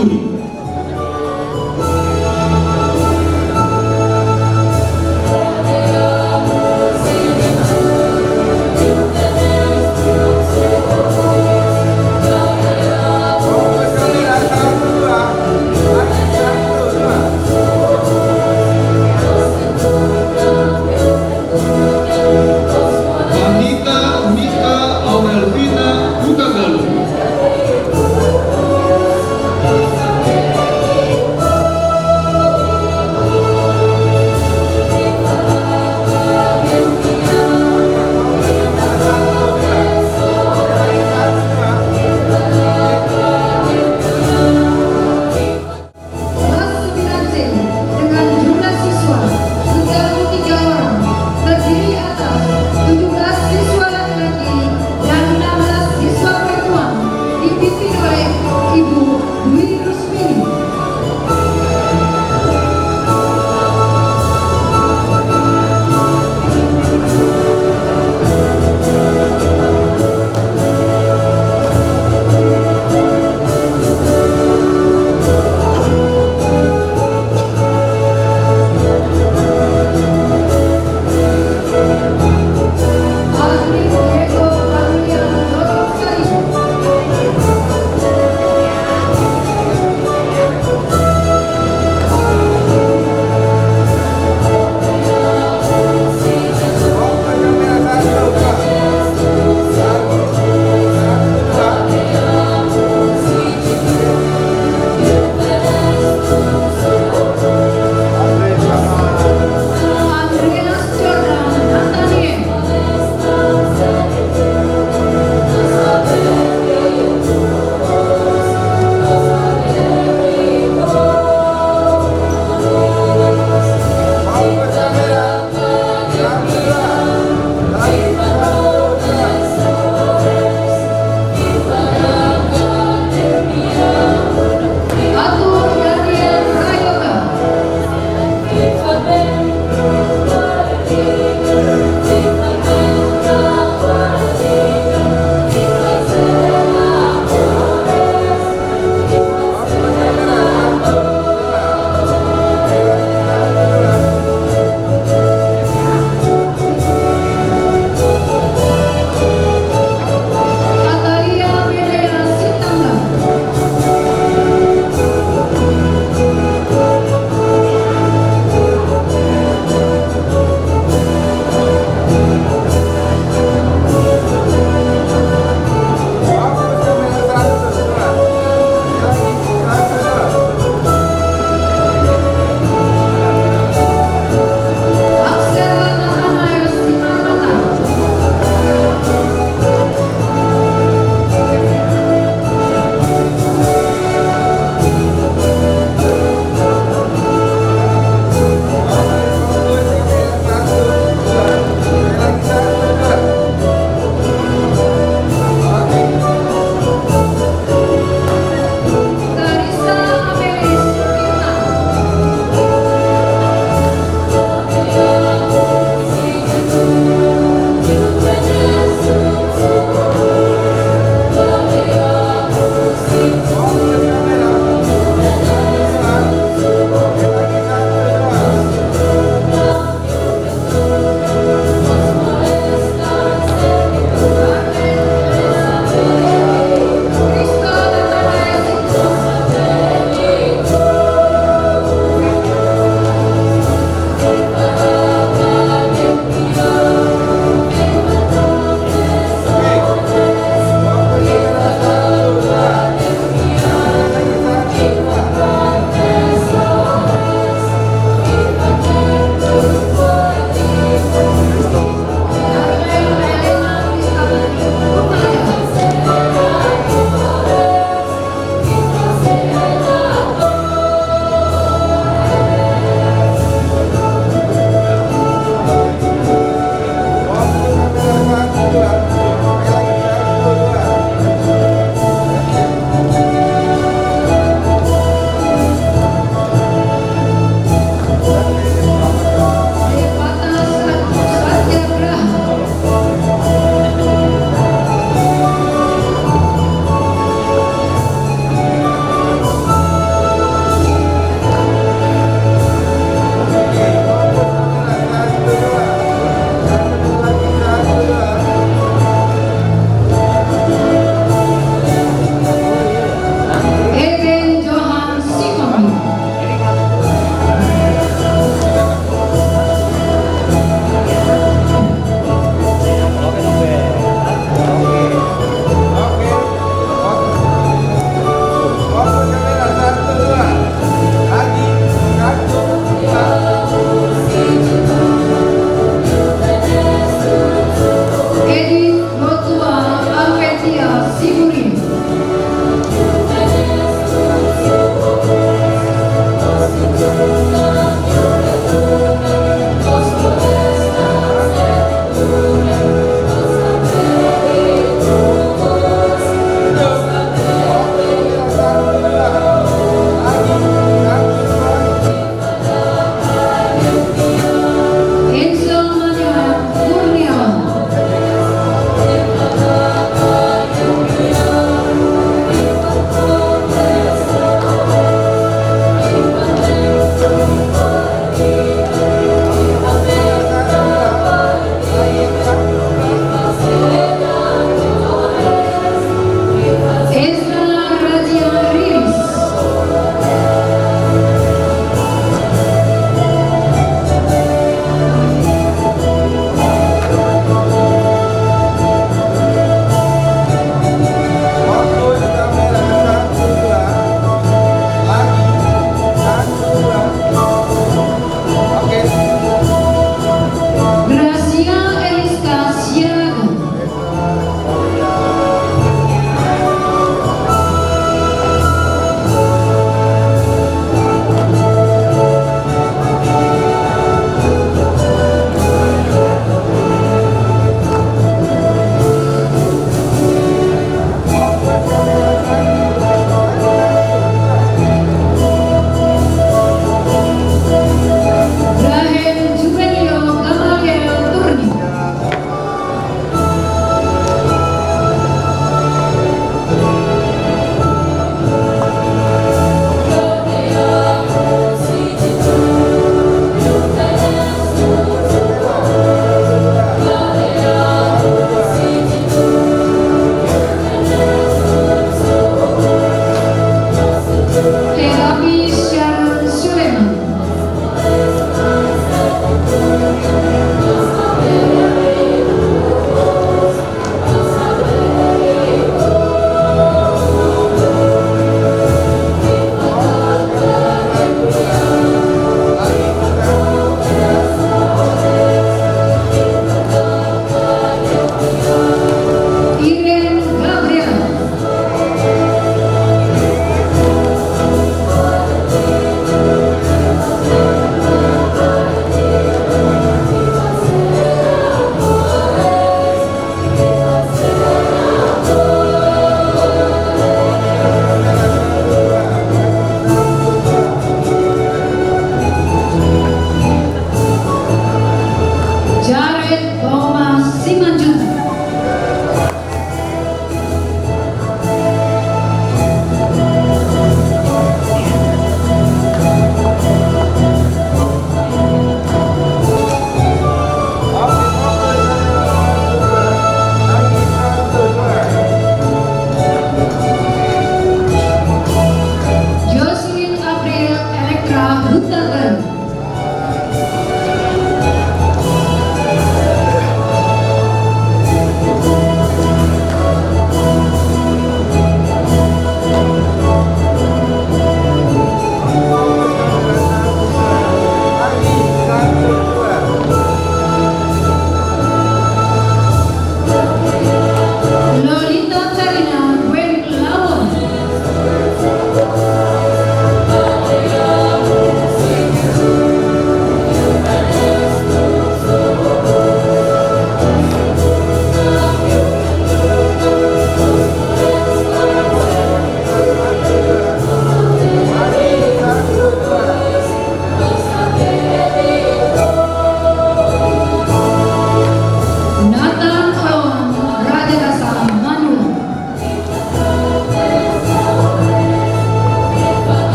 Juni